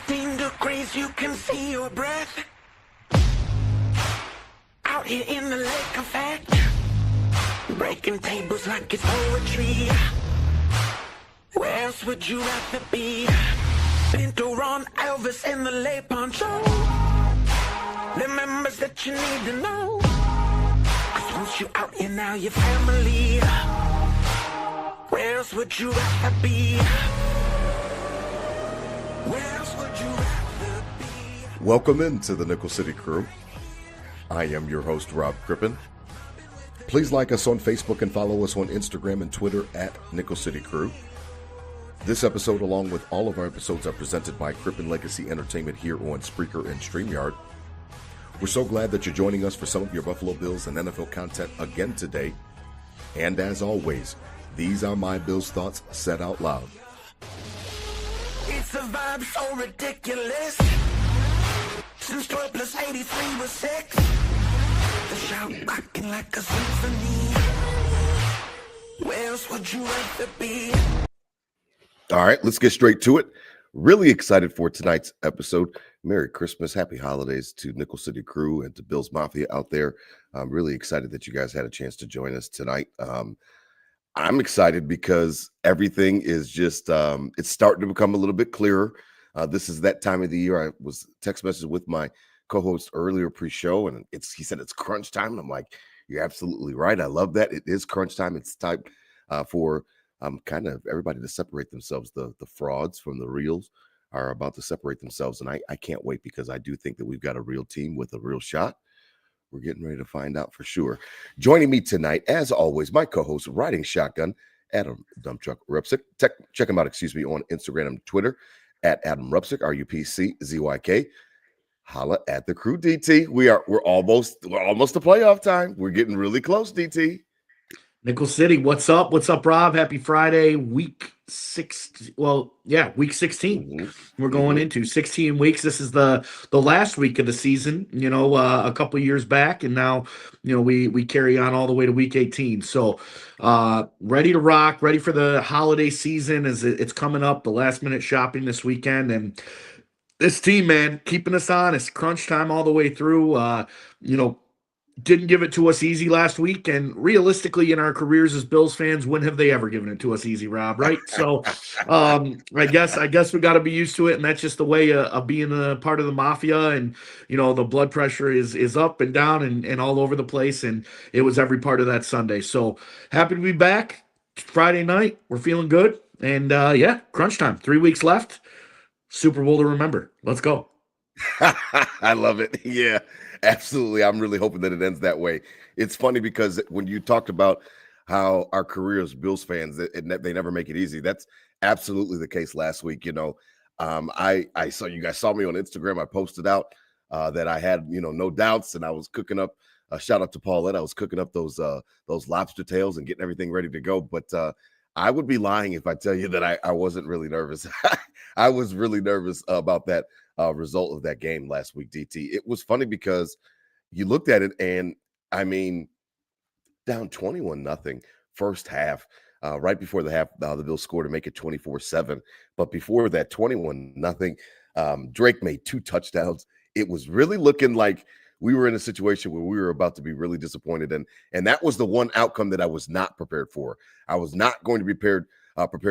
15 degrees, you can see your breath. Out here in the lake effect, breaking tables like it's poetry. Where else would you rather be? Pinto Ron, Elvis in the lay poncho. The members that you need to know. 'Cause once you out here now, your family. Where else would you rather be? Where else would you rather be? Welcome into the Nickel City Crew. I am your host, Rob Crippen. Please like us on Facebook and follow us on Instagram and Twitter at Nickel City Crew. This episode, along with all of our episodes, are presented by Crippen Legacy Entertainment here on Spreaker and StreamYard. We're so glad that you're joining us for some of your Buffalo Bills and NFL content again today. And as always, these are my Bills thoughts said out loud. It's a vibe so ridiculous. Since 12 plus 83 was 6. The shout rocking like a symphony. Where else would you rather be? All right, let's get straight to it. Really excited for tonight's episode. Merry Christmas, happy holidays to Nickel City Crew and to Bills Mafia out there. I'm really excited that you guys had a chance to join us tonight. I'm excited because everything is just, it's starting to become a little bit clearer. This is that time of the year. I was text messaging with my co-host earlier pre-show, and he said it's crunch time. And I'm like, you're absolutely right. I love that. It is crunch time. It's time for kind of everybody to separate themselves. The frauds from the reals are about to separate themselves. And I can't wait because I do think that we've got a real team with a real shot. We're getting ready to find out for sure. Joining me tonight, as always, my co-host, Riding Shotgun, Adam Dumptruck Rupsick. Check him out, on Instagram and Twitter at Adam Rupsick, RUPCZYK. Holla at the crew, DT. We're almost to playoff time. We're getting really close, DT. Nickel City, what's up? What's up, Rob? Happy Friday, week 6. Well, yeah, week 16. Mm-hmm. We're going into 16 weeks. This is the last week of the season, a couple years back, and now, we carry on all the way to week 18. So, ready to rock, ready for the holiday season as it's coming up, the last minute shopping this weekend, and this team, man, keeping us honest, crunch time all the way through. Didn't give it to us easy last week, and realistically, in our careers as Bills fans, when have they ever given it to us easy, Rob? Right? So, I guess we got to be used to it, and that's just the way of being a part of the mafia. And the blood pressure is up and down and all over the place, and it was every part of that Sunday. So happy to be back. Friday night, we're feeling good, and crunch time. 3 weeks left. Super Bowl to remember. Let's go. I love it. Yeah, absolutely. I'm really hoping that it ends that way. It's funny because when you talked about how our career as Bills fans, they never make it easy. That's absolutely the case last week. I saw you guys saw me on Instagram. I posted out that I had, no doubts, and I was cooking up a shout out to Paulette. I was cooking up those lobster tails and getting everything ready to go. But I would be lying if I tell you that I wasn't really nervous. I was really nervous about that result of that game last week, DT. It was funny because you looked at it and, down 21-0 first half. Right before the half, the Bills scored to make it 24-7. But before that, 21-0, Drake made 2 touchdowns. It was really looking like we were in a situation where we were about to be really disappointed. And that was the one outcome that I was not prepared for. I was not going to be prepared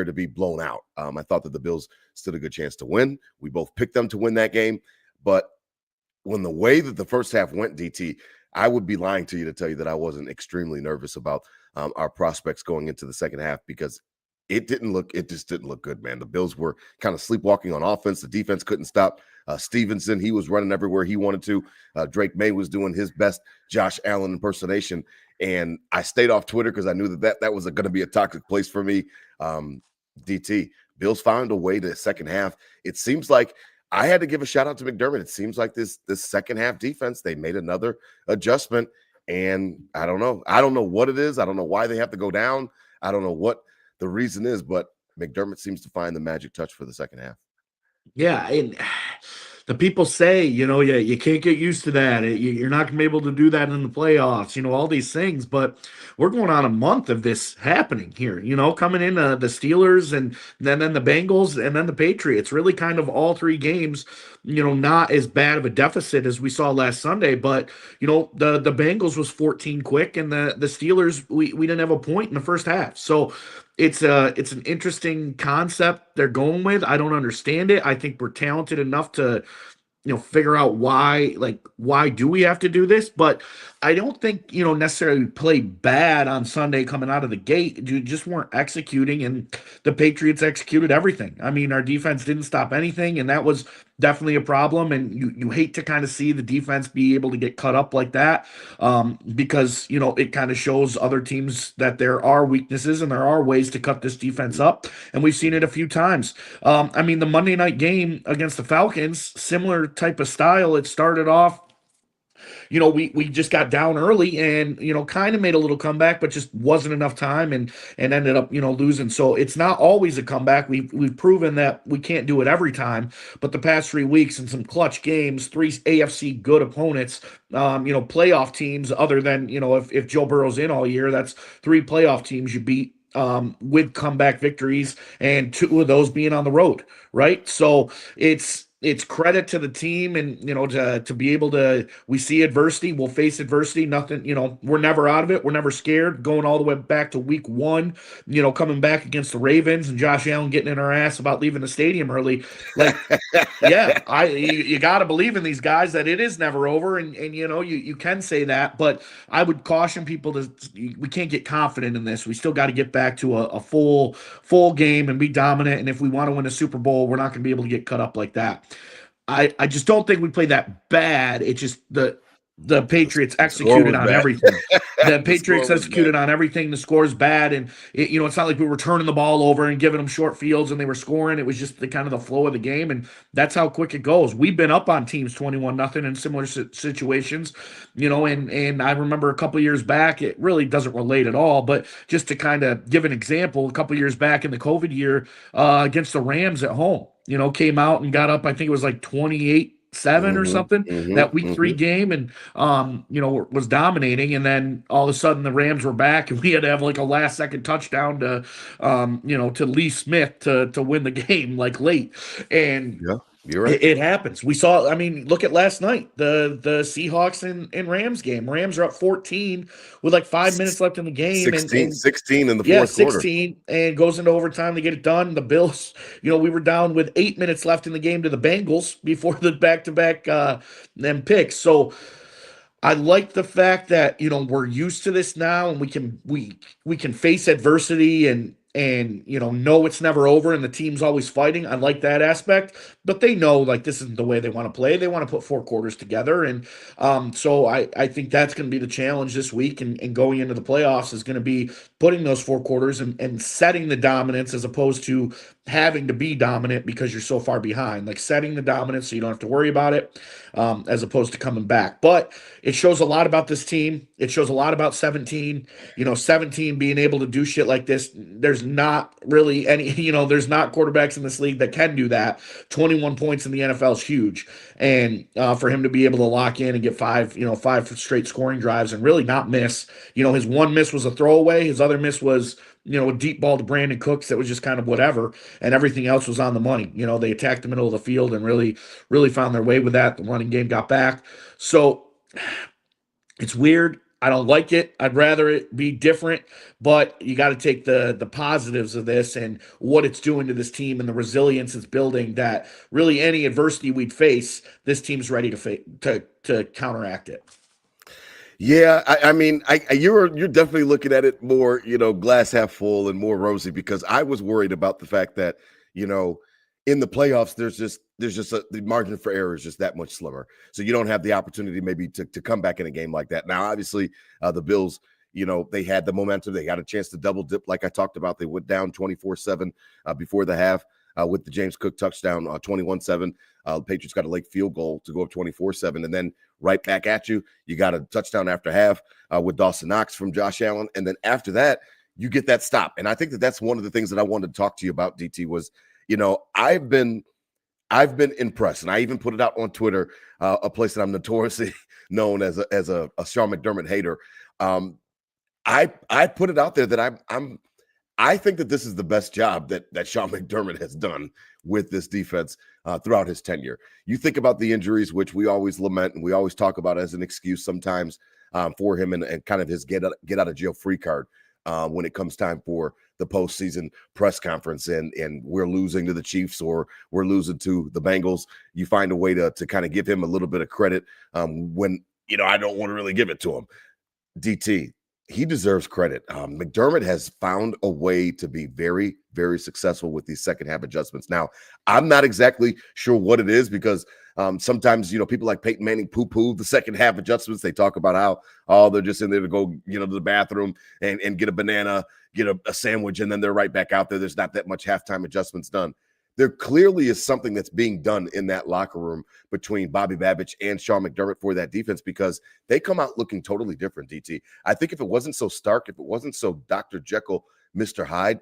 to be blown out. I thought that the Bills stood a good chance to win. We both picked them to win that game. But when the way that the first half went, DT, I would be lying to you to tell you that I wasn't extremely nervous about our prospects going into the second half because it just didn't look good, man. The Bills were kind of sleepwalking on offense. The defense couldn't stop Stevenson. He was running everywhere he wanted to. Drake May was doing his best Josh Allen impersonation. And I stayed off Twitter because I knew that was going to be a toxic place for me. DT, Bills found a way to the second half. It seems like I had to give a shout out to McDermott. It seems like this second half defense, they made another adjustment. And I don't know. I don't know what it is. I don't know why they have to go down. I don't know what the reason is, but McDermott seems to find the magic touch for the second half. Yeah, and the people say, you can't get used to that. You're not going to be able to do that in the playoffs, all these things. But we're going on a month of this happening here, coming in the Steelers and then the Bengals and then the Patriots. Really kind of all three games, not as bad of a deficit as we saw last Sunday. But, the Bengals was 14 quick, and the Steelers, we didn't have a point in the first half. So it's an interesting concept they're going with. I don't understand it. I think we're talented enough to figure out why do we have to do this? But I don't think, necessarily play bad on Sunday coming out of the gate. You just weren't executing, and the Patriots executed everything. I mean, our defense didn't stop anything, and that was definitely a problem. And you hate to kind of see the defense be able to get cut up like that, because, it kind of shows other teams that there are weaknesses and there are ways to cut this defense up. And we've seen it a few times. I mean, the Monday night game against the Falcons, similar type of style. It started off, we just got down early and, kind of made a little comeback, but just wasn't enough time and ended up, losing. So it's not always a comeback. We've proven that we can't do it every time, but the past 3 weeks and some clutch games, 3 AFC good opponents, playoff teams other than, if Joe Burrow's in all year, that's 3 playoff teams you beat, with comeback victories, and 2 of those being on the road, right? So it's credit to the team, and to be able to, we see adversity, we'll face adversity, nothing, we're never out of it, we're never scared, going all the way back to week 1, coming back against the Ravens and Josh Allen getting in our ass about leaving the stadium early. Like, yeah, you got to believe in these guys that it is never over, and you can say that, but I would caution people we can't get confident in this. We still got to get back to a full game and be dominant, and if we want to win a Super Bowl, we're not going to be able to get cut up like that. I just don't think we play that bad. It's just the Patriots executed on everything. The Patriots executed on everything. The score is bad, and it's not like we were turning the ball over and giving them short fields and they were scoring. It was just the kind of the flow of the game, and that's how quick it goes. We've been up on teams 21-0 in similar situations, and I remember a couple years back. It really doesn't relate at all, but just to kind of give an example, a couple years back in the COVID year, against the Rams at home, came out and got up. I think it was like 28-7 or something, that week 3 game, and was dominating, and then all of a sudden the Rams were back, and we had to have like a last second touchdown to to Lee Smith to win the game, like late. And yeah, you're right. It happens. We saw, look at last night, the Seahawks and Rams game. Rams are up 14 with like 5 minutes left in the game. 16 in the fourth quarter. 16, and goes into overtime to get it done. The Bills, we were down with 8 minutes left in the game to the Bengals before the back-to-back them picks. So I like the fact that, we're used to this now, and we can face adversity and know it's never over, and the team's always fighting. I like that aspect, but they know, like, this isn't the way they want to play. They want to put 4 quarters together, and so I think that's going to be the challenge this week, and going into the playoffs is going to be putting those 4 quarters and setting the dominance, as opposed to having to be dominant because you're so far behind. Like, setting the dominance so you don't have to worry about it, as opposed to coming back. But it shows a lot about this team. It shows a lot about 17. 17 being able to do shit like this. There's not really any, there's not quarterbacks in this league that can do that. 21 points in the NFL is huge. And for him to be able to lock in and get 5 straight scoring drives and really not miss. His one miss was a throwaway. His other miss was, a deep ball to Brandon Cooks that was just kind of whatever, and everything else was on the money. They attacked the middle of the field and really, really found their way with that. The running game got back. So it's weird. I don't like it. I'd rather it be different, but you got to take the positives of this and what it's doing to this team and the resilience it's building, that really any adversity we'd face, this team's ready to counteract it. Yeah, you're definitely looking at it more, glass half full and more rosy, because I was worried about the fact that, in the playoffs, there's just the margin for error is just that much slimmer. So you don't have the opportunity maybe to come back in a game like that. Now, obviously, the Bills, they had the momentum. They got a chance to double dip, like I talked about. They went down 24-7 before the half with the James Cook touchdown, 21-7. The Patriots got a late field goal to go up 24-7, and then right back at you. You got a touchdown after half with Dawson Knox from Josh Allen, and then after that, you get that stop. And I think that's one of the things that I wanted to talk to you about, DT, was, I've been I've been impressed, and I even put it out on Twitter, a place that I'm notoriously known as a Sean McDermott hater. I put it out there that I think that this is the best job that Sean McDermott has done with this defense throughout his tenure. You think about the injuries, which we always lament and we always talk about as an excuse sometimes for him, and kind of his get out of jail free card when it comes time for the postseason press conference, and we're losing to the Chiefs or we're losing to the Bengals. You find a way to kind of give him a little bit of credit when I don't want to really give it to him. DT, he deserves credit. McDermott has found a way to be very, very successful with these second half adjustments. Now, I'm not exactly sure what it is because sometimes, people like Peyton Manning poo-poo the second half adjustments. They talk about how, they're just in there to go, to the bathroom and get a banana, get a sandwich, and then they're right back out there. There's not that much halftime adjustments done. There clearly is something that's being done in that locker room between Bobby Babich and Sean McDermott for that defense because they come out looking totally different, DT. I think if it wasn't so stark, if it wasn't so Dr. Jekyll, Mr. Hyde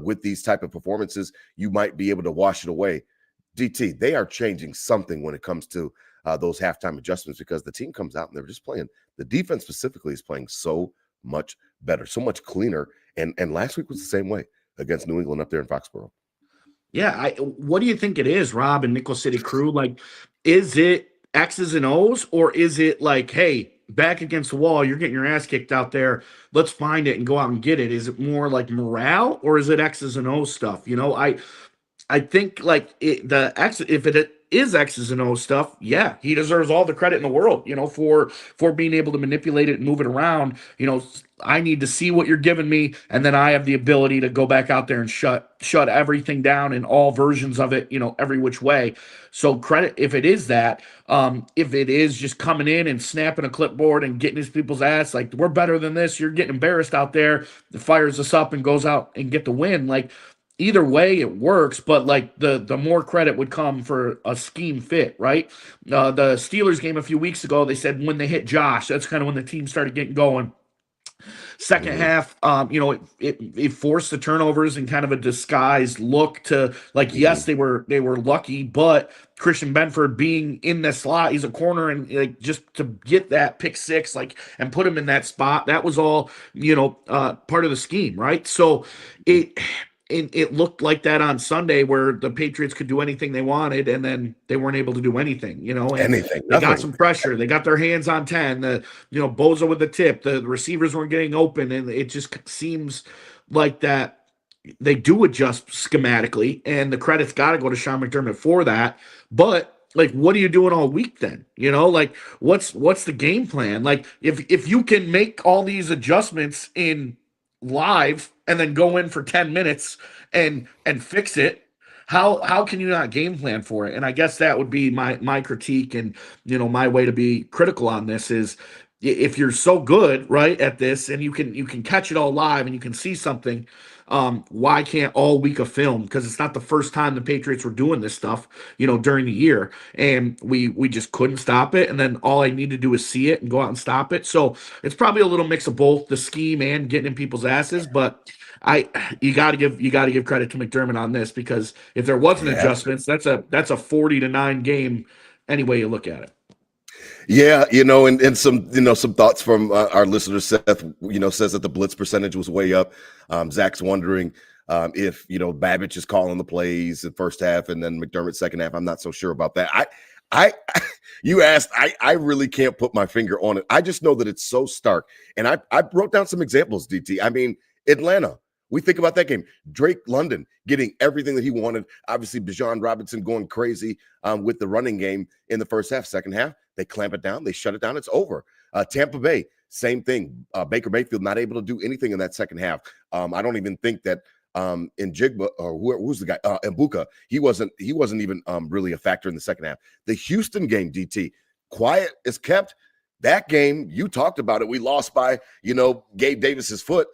with these type of performances, you might be able to wash it away. DT, they are changing something when it comes to those halftime adjustments because the team comes out and they're just playing. The defense specifically is playing so much better, so much cleaner. And last week was the same way against New England up there in Foxborough. Yeah, what do you think it is, Rob and Nickel City Crew? Like, is it X's and O's, or is it like, hey, back against the wall, you're getting your ass kicked out there, let's find it and go out and get it? Is it more like morale, or is it X's and O's stuff? I think like if it is X's and O's stuff, yeah, he deserves all the credit in the world, for being able to manipulate it and move it around. I need to see what you're giving me, and then I have the ability to go back out there and shut everything down in all versions of it, every which way. So credit if it is that. If it is just coming in and snapping a clipboard and getting his people's ass, like, we're better than this, you're getting embarrassed out there, fires us up and goes out and get the win. Like, either way it works, but like the more credit would come for a scheme fit, right? The Steelers game a few weeks ago, they said when they hit Josh, that's kind of when the team started getting going. Second half, it forced the turnovers and kind of a disguised look to like, yes, they were lucky, but Christian Benford being in the slot, he's a corner, and like just to get that pick six, like, and put him in that spot, that was all part of the scheme, right? So it looked like that on Sunday where the Patriots could do anything they wanted, and then they weren't able to do anything, and Anything, they got nothing. some pressure. They got their hands on 10. Boza with the tip. The receivers weren't getting open, and it just seems like that they do adjust schematically, and the credit's got to go to Sean McDermott for that. But like, what are you doing all week then? Like, what's the game plan? Like, if you can make all these adjustments in live and then go in for 10 minutes and fix it, how can you not game plan for it? And I guess that would be my critique, and my way to be critical on this is, if you're so good, right, at this, and you can catch it all live and you can see something, why can't all week of film? Because it's not the first time the Patriots were doing this stuff, during the year, and we just couldn't stop it. And then all I need to do is see it and go out and stop it. So it's probably a little mix of both the scheme and getting in people's asses. But you got to give credit to McDermott on this, because if there wasn't adjustments, that's a 40-9 game any way you look at it. Yeah, and some thoughts from our listener Seth, says that the blitz percentage was way up. Zach's wondering if Babich is calling the plays in first half and then McDermott second half. I'm not so sure about that. You asked, I really can't put my finger on it. I just know that it's so stark, and I wrote down some examples. DT, I mean, Atlanta. We think about that game. Drake London getting everything that he wanted. Obviously, Bijan Robinson going crazy with the running game in the first half. Second half, they clamp it down. They shut it down. It's over. Tampa Bay, same thing. Baker Mayfield not able to do anything in that second half. I don't even think that in Jigba or who's the guy? Mbuka, he wasn't even really a factor in the second half. The Houston game, DT, quiet is kept. That game, you talked about it. We lost by, Gabe Davis's foot.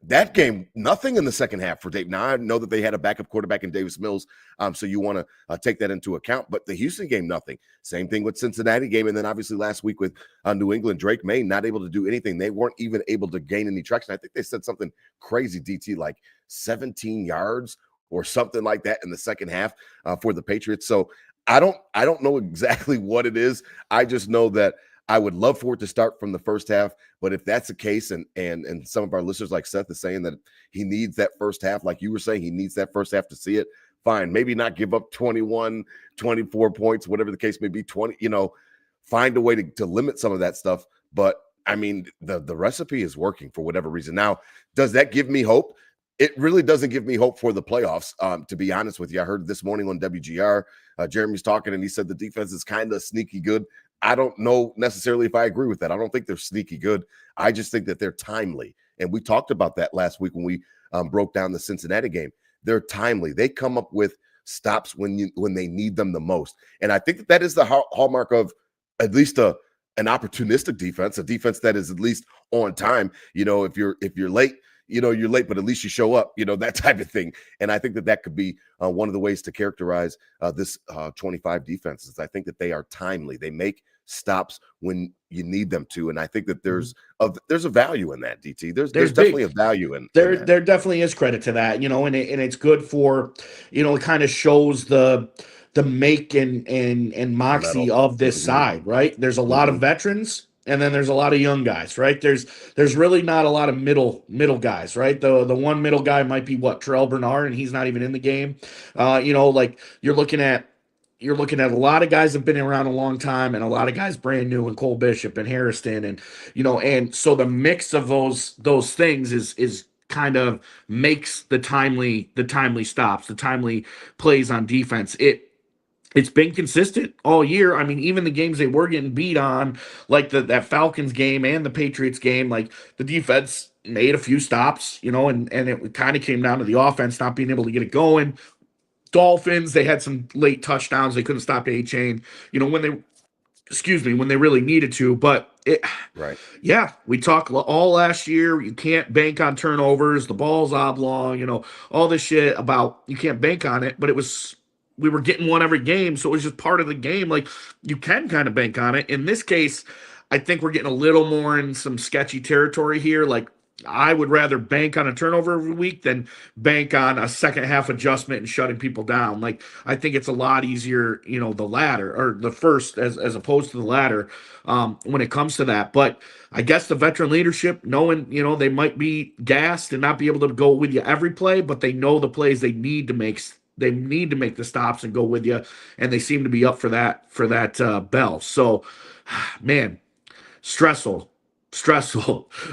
That game, nothing in the second half for Dave. Now, I know that they had a backup quarterback in Davis Mills, so you want to take that into account. But the Houston game, nothing. Same thing with Cincinnati game. And then obviously last week with New England, Drake May not able to do anything. They weren't even able to gain any traction. I think they said something crazy, DT, like 17 yards or something like that in the second half for the Patriots. So I don't know exactly what it is. I just know that I would love for it to start from the first half. But if that's the case, and some of our listeners like Seth is saying that he needs that first half, like you were saying, he needs that first half to see it. Fine, maybe not give up 21, 24 points, whatever the case may be, 20, find a way to limit some of that stuff. But I mean, the recipe is working for whatever reason. Now, does that give me hope? It really doesn't give me hope for the playoffs, to be honest with you. I heard this morning on WGR, Jeremy's talking, and he said the defense is kind of sneaky good. I don't know necessarily if I agree with that. I don't think they're sneaky good. I just think that they're timely. And we talked about that last week when we broke down the Cincinnati game. They're timely. They come up with stops when they need them the most. And I think that is the hallmark of at least an opportunistic defense, a defense that is at least on time. If you're late, you're late, but at least you show up, that type of thing. And I think that could be one of the ways to characterize this 25 defenses. I think that they are timely. They make stops when you need them to. And I think that there's a value in that, DT. There's definitely a value in there. That. There definitely is credit to that, and it's good for, it kind of shows the make and moxie of this side, right? There's a lot of veterans, and then there's a lot of young guys, right? There's really not a lot of middle guys, right? The one middle guy might be Terrell Bernard, and he's not even in the game. Like you're looking at a lot of guys that have been around a long time, and a lot of guys brand new, and Cole Bishop and Harrison, and and so the mix of those things is kind of makes the timely stops, the timely plays on defense. It's been consistent all year. I mean, even the games they were getting beat on, like that Falcons game and the Patriots game, like the defense made a few stops, and it kind of came down to the offense not being able to get it going. Dolphins, they had some late touchdowns. They couldn't stop A-Chain, when they really needed to. But right. Yeah, we talked all last year. You can't bank on turnovers. The ball's oblong, all this shit about you can't bank on it. But we were getting one every game, so it was just part of the game. Like, you can kind of bank on it. In this case, I think we're getting a little more in some sketchy territory here. Like, I would rather bank on a turnover every week than bank on a second half adjustment and shutting people down. Like, I think it's a lot easier, the latter or the first as opposed to the latter when it comes to that. But I guess the veteran leadership, knowing, they might be gassed and not be able to go with you every play, but they know the plays they need to make. They need to make the stops and go with you, and they seem to be up for that bell. So, man, stressful,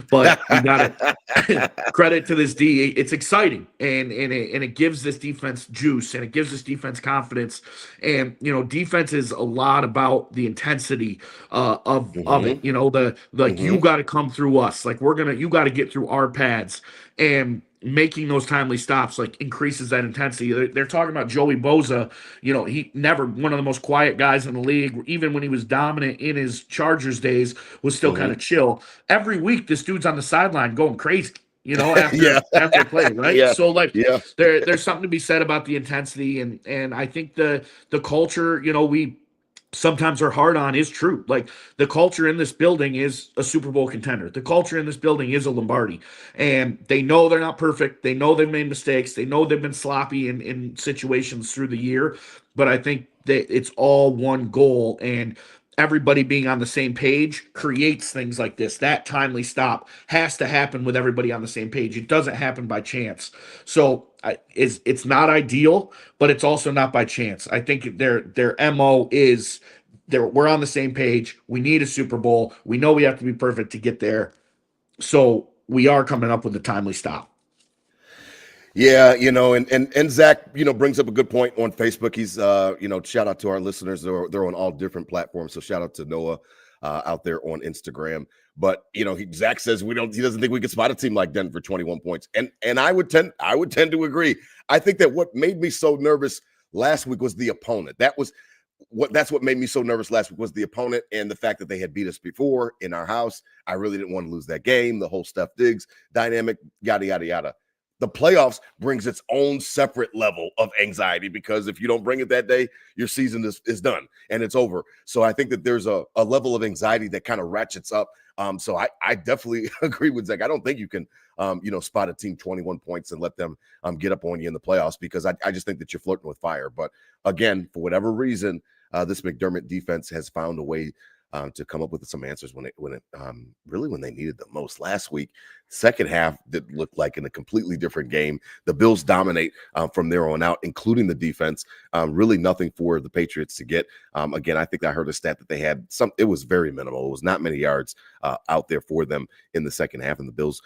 but we got it. Credit to this D. It's exciting, and it gives this defense juice, and it gives this defense confidence. And defense is a lot about the intensity of it. You got to come through us. Like, you got to get through our pads, and making those timely stops like increases that intensity. They're talking about Joey Bosa. He never one of the most quiet guys in the league. Even when he was dominant in his Chargers days, was still kind of chill. Every week, this dude's on the sideline going crazy. After play, right? Yeah. So there's something to be said about the intensity, and I think the culture. We sometimes are hard on is true. Like, the culture in this building is a Super Bowl contender. The culture in this building is a Lombardi, and they know they're not perfect. They know they've made mistakes. They know they've been sloppy in situations through the year, but I think that it's all one goal, and everybody being on the same page creates things like this. That timely stop has to happen with everybody on the same page. It doesn't happen by chance. So it's not ideal, but it's also not by chance. I think their MO is we're on the same page. We need a Super Bowl. We know we have to be perfect to get there. So we are coming up with a timely stop. Yeah, and Zach, brings up a good point on Facebook. He's, shout out to our listeners. They're on all different platforms. So shout out to Noah out there on Instagram. But Zach says he doesn't think we could spot a team like Denver 21 points. And I would tend to agree. I think that what made me so nervous last week was the opponent. That's what made me so nervous last week was the opponent and the fact that they had beat us before in our house. I really didn't want to lose that game. The whole Steph Diggs dynamic, yada, yada, yada. The playoffs brings its own separate level of anxiety, because if you don't bring it that day, your season is done and it's over. So I think that there's a level of anxiety that kind of ratchets up. So I definitely agree with Zach. I don't think you can spot a team 21 points and let them get up on you in the playoffs, because I just think that you're flirting with fire. But again, for whatever reason, this McDermott defense has found a way to come up with some answers when they needed them most. Last week, second half, that looked like in a completely different game. The Bills dominate from there on out, including the defense. Really nothing for the Patriots to get. Again, I think I heard a stat that they had it was very minimal. It was not many yards out there for them in the second half, and the Bills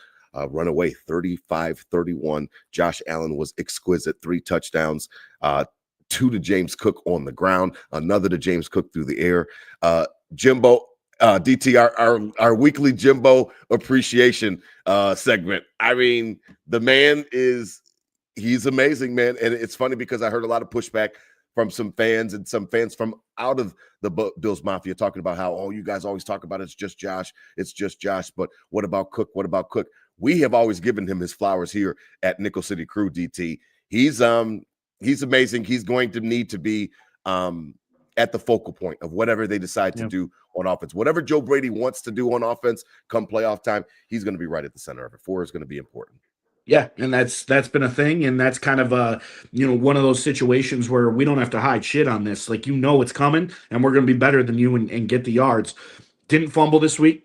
run away 35-31. Josh Allen was exquisite, 3 touchdowns, 2 to James Cook on the ground, another to James Cook through the air. Jimbo, DT, our weekly Jimbo appreciation segment. I mean, the man he's amazing, man. And it's funny because I heard a lot of pushback from some fans from out of the Bills Mafia talking about how, oh, you guys always talk about it's just Josh. But what about Cook? We have always given him his flowers here at Nickel City Crew, DT. He's amazing. He's going to need to be at the focal point of whatever they decide to do on offense. Whatever Joe Brady wants to do on offense come playoff time, he's going to be right at the center of it. 4 is going to be important. Yeah, and that's been a thing, and that's kind of one of those situations where we don't have to hide shit on this. Like, it's coming, and we're going to be better than you and get the yards. Didn't fumble this week,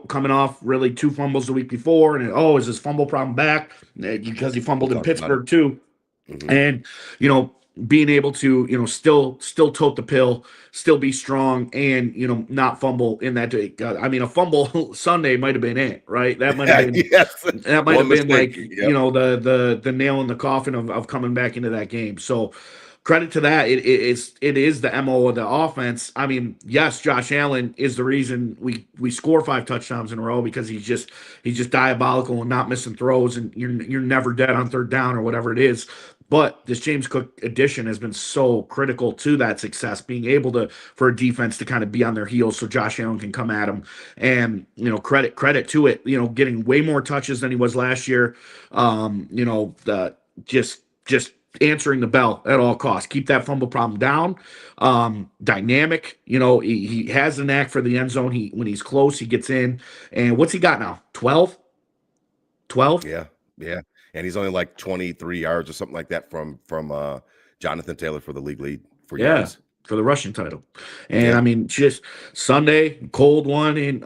coming off really 2 fumbles the week before, and is his fumble problem back? Because he fumbled in Pittsburgh too. Mm-hmm. And being able to still tote the pill, still be strong, and not fumble in that day. I mean, a fumble Sunday might have been it, right? That might have been that might have been like the nail in the coffin of coming back into that game. So credit to that. It is the MO of the offense. I mean, yes, Josh Allen is the reason we score 5 touchdowns in a row, because he's just diabolical and not missing throws, and you're never dead on 3rd down or whatever it is. But this James Cook addition has been so critical to that success, being able for a defense to kind of be on their heels so Josh Allen can come at him. And, credit to it, getting way more touches than he was last year. Just answering the bell at all costs. Keep that fumble problem down. Dynamic, he has the knack for the end zone. When he's close, he gets in. And what's he got now? 12? Yeah. And he's only like 23 yards or something like that from Jonathan Taylor for the league lead for yards. For the rushing title. And I mean, just Sunday, cold one, and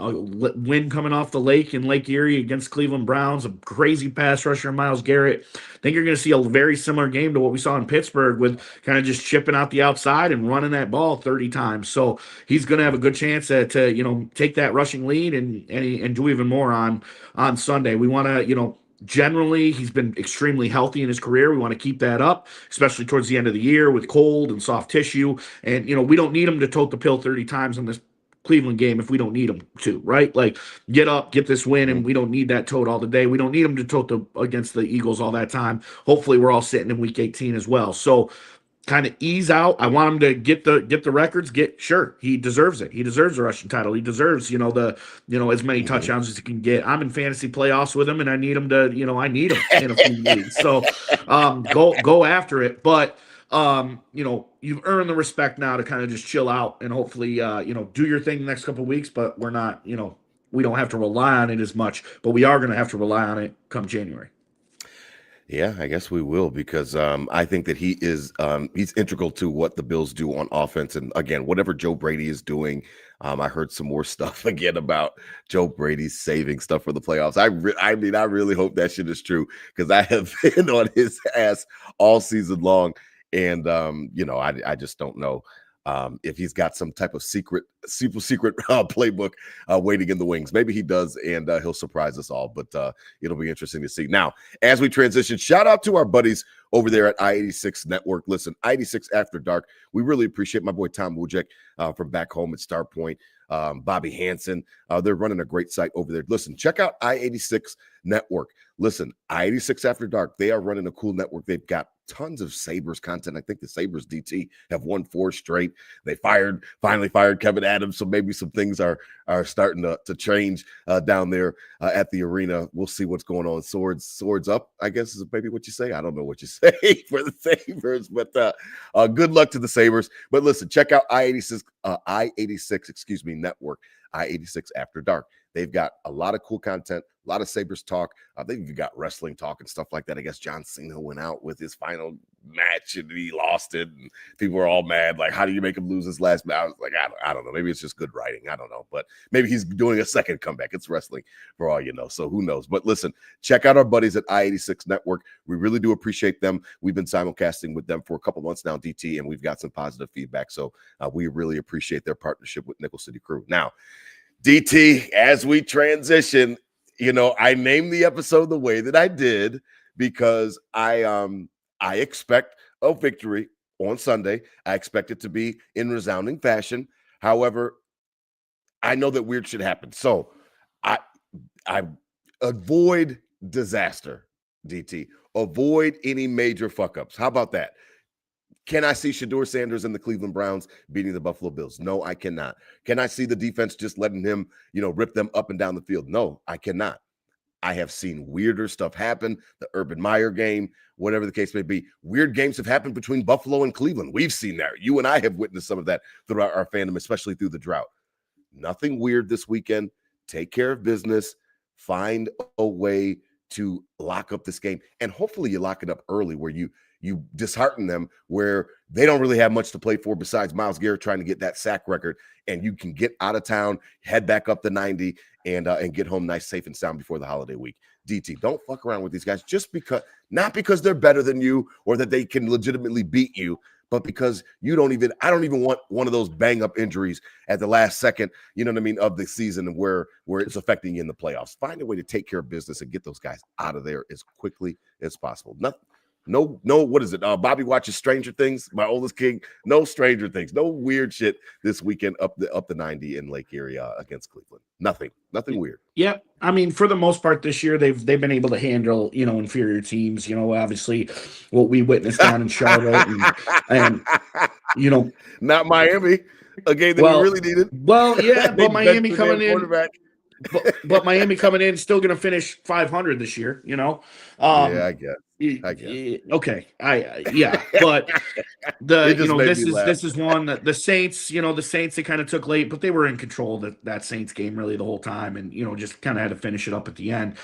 wind coming off the lake in Lake Erie against Cleveland Browns, a crazy pass rusher, Myles Garrett. I think you're going to see a very similar game to what we saw in Pittsburgh, with kind of just chipping out the outside and running that ball 30 times. So he's going to have a good chance to take that rushing lead and do even more on Sunday. We want to, generally, he's been extremely healthy in his career. We want to keep that up, especially towards the end of the year with cold and soft tissue. And, we don't need him to tote the pill 30 times in this Cleveland game if we don't need him to, right? Like, get up, get this win, and we don't need that tote all the day. We don't need him to tote against the Eagles all that time. Hopefully, we're all sitting in Week 18 as well. So, kind of ease out. I want him to get the records. Sure, he deserves it. He deserves the rushing title. He deserves as many touchdowns as he can get. I'm in fantasy playoffs with him, and I need him to I need him in a few leagues. So go after it. But you've earned the respect now to kind of just chill out and hopefully do your thing the next couple of weeks. But we're not we don't have to rely on it as much, but we are going to have to rely on it come January. Yeah, I guess we will, because I think that he's integral to what the Bills do on offense. And again, whatever Joe Brady is doing, I heard some more stuff again about Joe Brady's saving stuff for the playoffs. I really hope that shit is true, because I have been on his ass all season long. And, I just don't know if he's got some type of super secret playbook waiting in the wings. Maybe he does, and he'll surprise us all, but it'll be interesting to see. Now, as we transition, shout out to our buddies over there at I-86 Network. Listen, I-86 After Dark, we really appreciate my boy Tom Wujek from back home at Starpoint, Bobby Hansen. They're running a great site over there. Listen, check out I-86 Network. Listen, I-86 After Dark, they are running a cool network. They've got tons of Sabres content. I think the Sabres DT have won 4 straight. They finally fired Kevin Adams, so maybe some things are starting to change down there at the arena. We'll see what's going on. Swords up, I guess is maybe what you say. I don't know what you say for the Sabres, but good luck to the Sabres. But listen, check out I-86 Network, I-86 After Dark. They've got a lot of cool content, a lot of Sabres talk. They've even got wrestling talk and stuff like that. I guess John Cena went out with his final match and he lost it, and people were all mad. Like, how do you make him lose his last match? I was like, I don't know. Maybe it's just good writing. I don't know, but maybe he's doing a second comeback. It's wrestling for all you know. So who knows? But listen, check out our buddies at I-86 Network. We really do appreciate them. We've been simulcasting with them for a couple months now, DT, and we've got some positive feedback. So we really appreciate their partnership with Nickel City Crew. Now, DT, as we transition, I named the episode the way that I did because I expect a victory on Sunday. I expect it to be in resounding fashion. However, I know that weird shit happens. So I avoid disaster, DT. Avoid any major fuck-ups. How about that? Can I see Shedeur Sanders and the Cleveland Browns beating the Buffalo Bills? No, I cannot. Can I see the defense just letting him, rip them up and down the field? No, I cannot. I have seen weirder stuff happen. The Urban Meyer game, whatever the case may be. Weird games have happened between Buffalo and Cleveland. We've seen that. You and I have witnessed some of that throughout our fandom, especially through the drought. Nothing weird this weekend. Take care of business. Find a way to lock up this game. And hopefully you lock it up early where you dishearten them, where they don't really have much to play for besides Myles Garrett trying to get that sack record, and you can get out of town, head back up to 90, and get home nice, safe, and sound before the holiday week. DT, don't fuck around with these guys not because they're better than you or that they can legitimately beat you, but because I don't even want one of those bang up injuries at the last second, of the season where it's affecting you in the playoffs. Find a way to take care of business and get those guys out of there as quickly as possible. No, what is it? Bobby watches Stranger Things, my oldest king. No Stranger Things, no weird shit this weekend up the 90 in Lake Erie against Cleveland. Nothing weird. Yeah, I mean, for the most part this year, they've been able to handle inferior teams. Obviously, what we witnessed down in Charlotte, and not Miami, a game that we really needed. Well, yeah, but Miami coming in. But Miami coming in still going to finish 500 this year. Yeah, I guess. Okay. But this is one that the Saints, they kind of took late, but they were in control of that Saints game really the whole time, and just kind of had to finish it up at the end.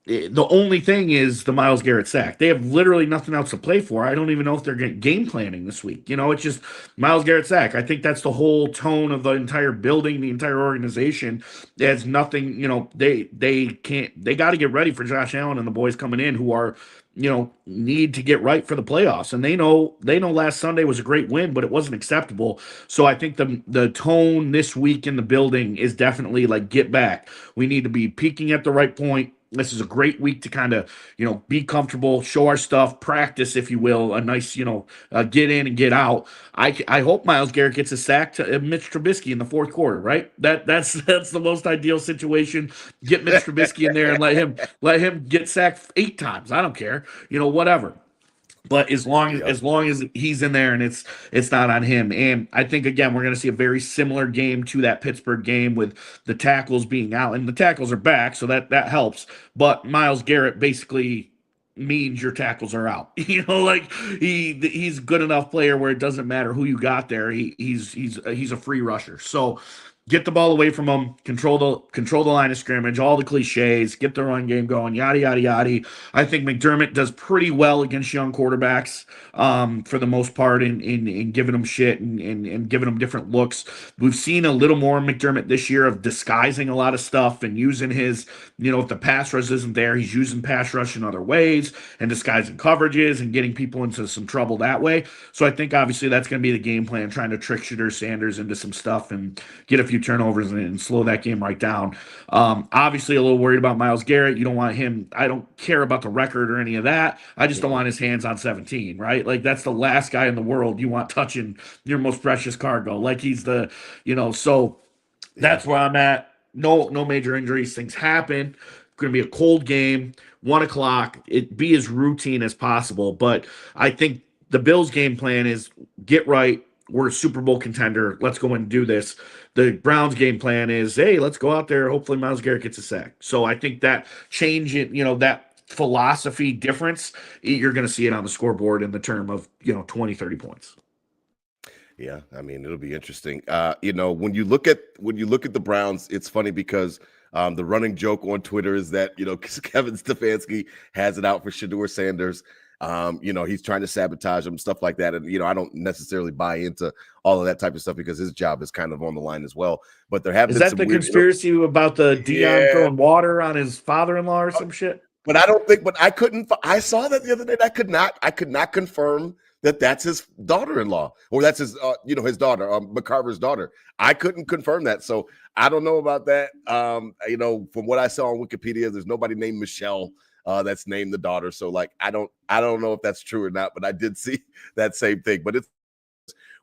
The only thing is the Myles Garrett sack. They have literally nothing else to play for. I don't even know if they're game planning this week. It's just Myles Garrett sack. I think that's the whole tone of the entire building, the entire organization. There's nothing, they got to get ready for Josh Allen and the boys coming in who are, need to get right for the playoffs. And they know last Sunday was a great win, but it wasn't acceptable. So I think the tone this week in the building is definitely like, get back. We need to be peaking at the right point. This is a great week to kind of, be comfortable, show our stuff, practice, if you will, a nice, get in and get out. I hope Myles Garrett gets a sack to Mitch Trubisky in the fourth quarter, right? That's the most ideal situation. Get Mitch Trubisky in there and let him get sacked 8 times. I don't care, whatever. But as long as he's in there and it's not on him. And I think, again, we're going to see a very similar game to that Pittsburgh game with the tackles being out. And the tackles are back, so that helps. But Myles Garrett basically means your tackles are out. He's a good enough player where it doesn't matter who you got there. He's a free rusher. So get the ball away from him, control the line of scrimmage, all the cliches, get the run game going, yada, yada, yada. I think McDermott does pretty well against young quarterbacks for the most part in giving them shit and giving them different looks. We've seen a little more McDermott this year of disguising a lot of stuff and using his, if the pass rush isn't there, he's using pass rush in other ways and disguising coverages and getting people into some trouble that way. So I think obviously that's going to be the game plan, trying to trick Shedeur Sanders into some stuff and get a few turnovers and slow that game right down. Obviously a little worried about Myles Garrett. You don't want him. I don't care about the record or any of that. I just don't want his hands on 17, right? Like that's the last guy in the world you want touching your most precious cargo. Like he's the, so that's where I'm at. No major injuries. Things happen. Going to be a cold game, 1:00. It be as routine as possible. But I think the Bills' game plan is get right. We're a Super Bowl contender. Let's go and do this. The Browns' game plan is, hey, let's go out there. Hopefully Myles Garrett gets a sack. So I think that change it, that philosophy difference, you're going to see it on the scoreboard in the term of, 20, 30 points. Yeah, I mean it'll be interesting. When you look at the Browns, it's funny because the running joke on Twitter is that Kevin Stefanski has it out for Shedeur Sanders. He's trying to sabotage him, stuff like that. And I don't necessarily buy into all of that type of stuff because his job is kind of on the line as well. But there have Is been that some the weird, conspiracy about the Dion yeah. throwing water on his father-in-law or some shit? But I don't think. But I couldn't. I saw that the other day. I could not confirm that that's his daughter-in-law or that's his, his daughter, McCarver's daughter. I couldn't confirm that, so I don't know about that. From what I saw on Wikipedia, there's nobody named Michelle that's named the daughter. So like, I don't know if that's true or not. But I did see that same thing. But it's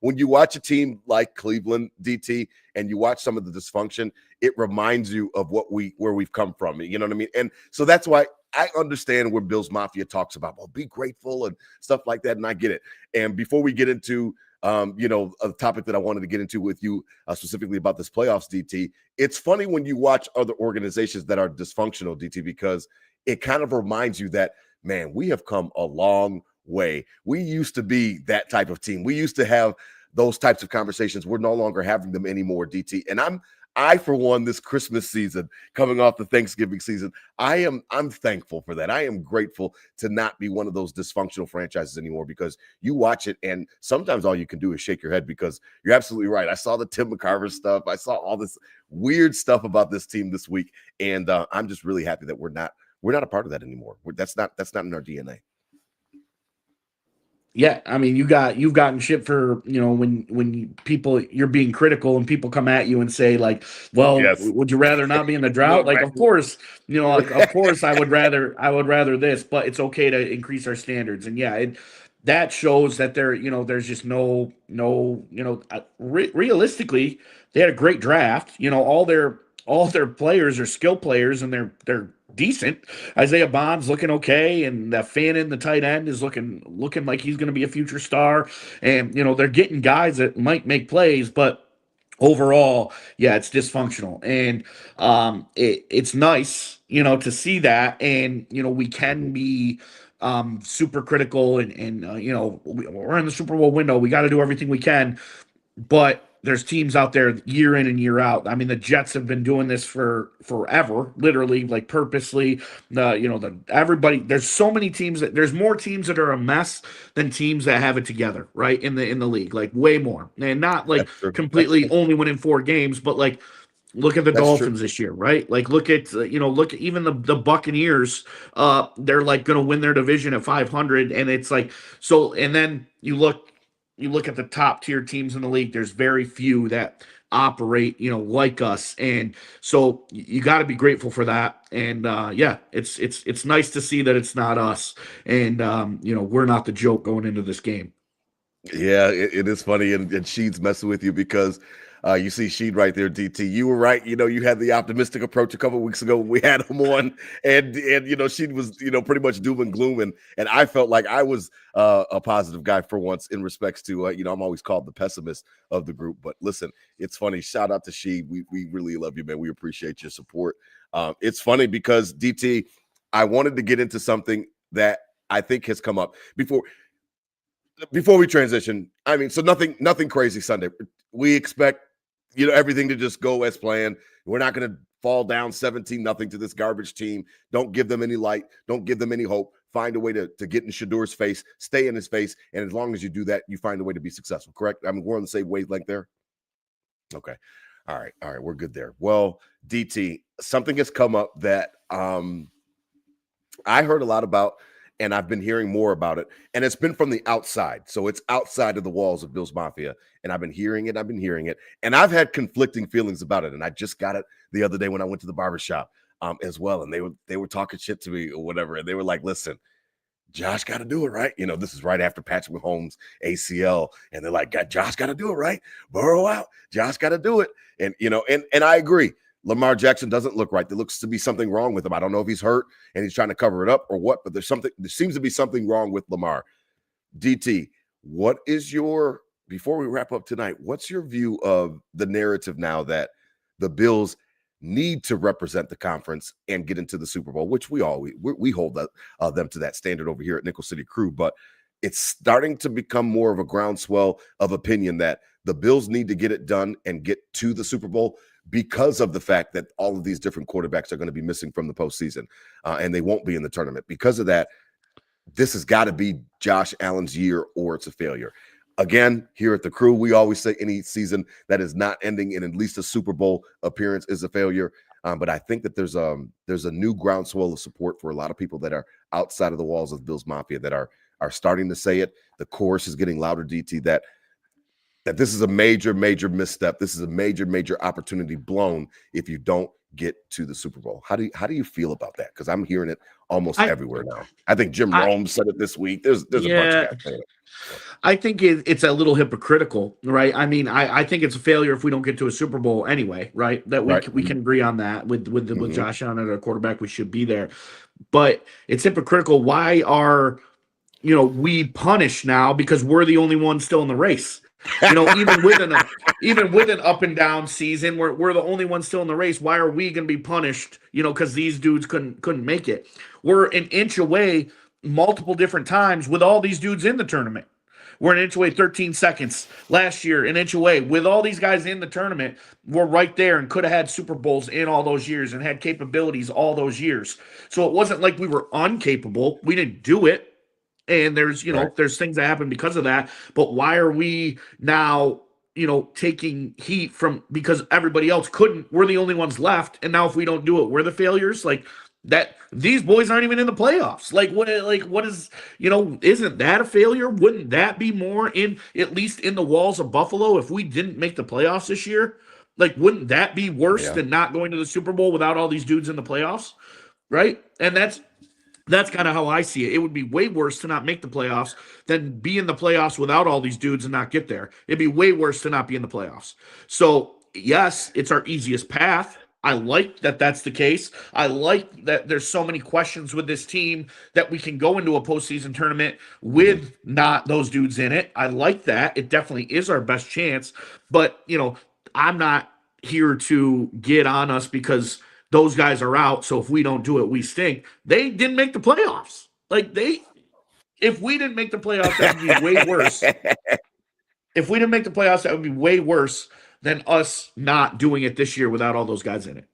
when you watch a team like Cleveland, DT, and you watch some of the dysfunction, it reminds you of where we've come from. You know what I mean? And so that's why I understand where Bills Mafia talks about, well, be grateful and stuff like that. And I get it. And before we get into, a topic that I wanted to get into with you specifically about this playoffs, DT, it's funny when you watch other organizations that are dysfunctional, DT, because it kind of reminds you that, man, we have come a long way. We used to be that type of team. We used to have those types of conversations. We're no longer having them anymore, DT. And I, for one, this Christmas season, coming off the Thanksgiving season, I'm thankful for that. I am grateful to not be one of those dysfunctional franchises anymore because you watch it and sometimes all you can do is shake your head because you're absolutely right. I saw the Tim McCarver stuff. I saw all this weird stuff about this team this week. And I'm just really happy that we're not a part of that anymore. That's not in our DNA. Yeah, I mean, you've gotten shit for, when you're being critical and people come at you and say like, well, Yes. would you rather not be in the drought? Like, of course, of course I would rather this, but it's okay to increase our standards. And yeah, that shows that there's just realistically, they had a great draft. All their players are skill players and they're decent. Isaiah Bond's looking okay, and Fannin, the tight end, is looking like he's going to be a future star. And they're getting guys that might make plays, but overall, yeah, it's dysfunctional. And it's nice, to see that. And we can be super critical, and we're in the Super Bowl window. We got to do everything we can, but there's teams out there year in and year out. I mean, the Jets have been doing this for forever, literally, like purposely. Everybody. There's so many teams there's more teams that are a mess than teams that have it together, right? In the league, like way more, and not like That's true. completely only winning 4 games, but like look at the That's true. Dolphins this year, right? Like look at look at even the Buccaneers. They're like going to win their division at 500, and it's like so. And then you look at the top tier teams in the league, there's very few that operate, like us. And so you got to be grateful for that. And yeah, it's nice to see that it's not us. And we're not the joke going into this game. Yeah, it is funny, and Sheed's messing with you because you see Sheed right there, DT. You were right. You had the optimistic approach a couple of weeks ago when we had him on, and Sheed was pretty much doom and gloom, and I felt like I was a positive guy for once in respects to I'm always called the pessimist of the group. But listen, it's funny. Shout out to Sheed. We really love you, man. We appreciate your support. It's funny because DT, I wanted to get into something that I think has come up before we transition. I mean, so nothing crazy Sunday. We expect, everything to just go as planned. We're not going to fall down 17-0 to this garbage team. Don't give them any light. Don't give them any hope. Find a way to get in Shedeur's face, stay in his face. And as long as you do that, you find a way to be successful. Correct? I mean, we're on the same wavelength there. Okay. All right. We're good there. Well, DT, something has come up that I heard a lot about, and I've been hearing more about it, and it's been from the outside. So it's outside of the walls of Bills Mafia, and I've been hearing it, and I've had conflicting feelings about it, and I just got it the other day when I went to the barbershop as well, and they were talking shit to me or whatever, and they were like, listen, Josh got to do it, right? This is right after Patrick Mahomes ACL, and they're like, Josh got to do it, right? Burrow out, Josh got to do it, and and I agree. Lamar Jackson doesn't look right. There looks to be something wrong with him. I don't know if he's hurt and he's trying to cover it up or what, but there seems to be something wrong with Lamar. DT, before we wrap up tonight, what's your view of the narrative now that the Bills need to represent the conference and get into the Super Bowl, which we hold them to that standard over here at Nickel City Crew, but it's starting to become more of a groundswell of opinion that the Bills need to get it done and get to the Super Bowl because of the fact that all of these different quarterbacks are going to be missing from the postseason, and they won't be in the tournament. Because of that, this has got to be Josh Allen's year or it's a failure. Again, here at the Crew, we always say any season that is not ending in at least a Super Bowl appearance is a failure. But I think that there's a new groundswell of support for a lot of people that are outside of the walls of Bills Mafia that are starting to say it. The chorus is getting louder, DT, that this is a major, major misstep. This is a major, major opportunity blown if you don't get to the Super Bowl. How do you feel about that? Because I'm hearing it almost everywhere now. I think Jim Rome said it this week. There's a bunch of guys saying it. I think it's a little hypocritical, right? I mean, I think it's a failure if we don't get to a Super Bowl anyway, right? That we can agree on that with Josh Allen at our quarterback, we should be there. But it's hypocritical. Why are we punished now because we're the only ones still in the race? Even with an up and down season, we're the only ones still in the race. Why are we going to be punished? Because these dudes couldn't make it. We're an inch away multiple different times with all these dudes in the tournament. We're an inch away 13 seconds last year, an inch away with all these guys in the tournament. We're right there and could have had Super Bowls in all those years and had capabilities all those years. So it wasn't like we were incapable. We didn't do it. And there's, there's things that happen because of that. But why are we now, taking heat from because everybody else couldn't? We're the only ones left. And now if we don't do it, we're the failures. Like that, these boys aren't even in the playoffs. What is, isn't that a failure? Wouldn't that be more at least in the walls of Buffalo if we didn't make the playoffs this year? Like, wouldn't that be worse than not going to the Super Bowl without all these dudes in the playoffs? Right. And that's kind of how I see it. It would be way worse to not make the playoffs than be in the playoffs without all these dudes and not get there. It'd be way worse to not be in the playoffs. So, yes, it's our easiest path. I like that that's the case. I like that there's so many questions with this team that we can go into a postseason tournament with not those dudes in it. I like that. It definitely is our best chance. But, I'm not here to get on us because those guys are out, so if we don't do it, we stink. They didn't make the playoffs. If we didn't make the playoffs, that would be way worse. If we didn't make the playoffs, that would be way worse than us not doing it this year without all those guys in it.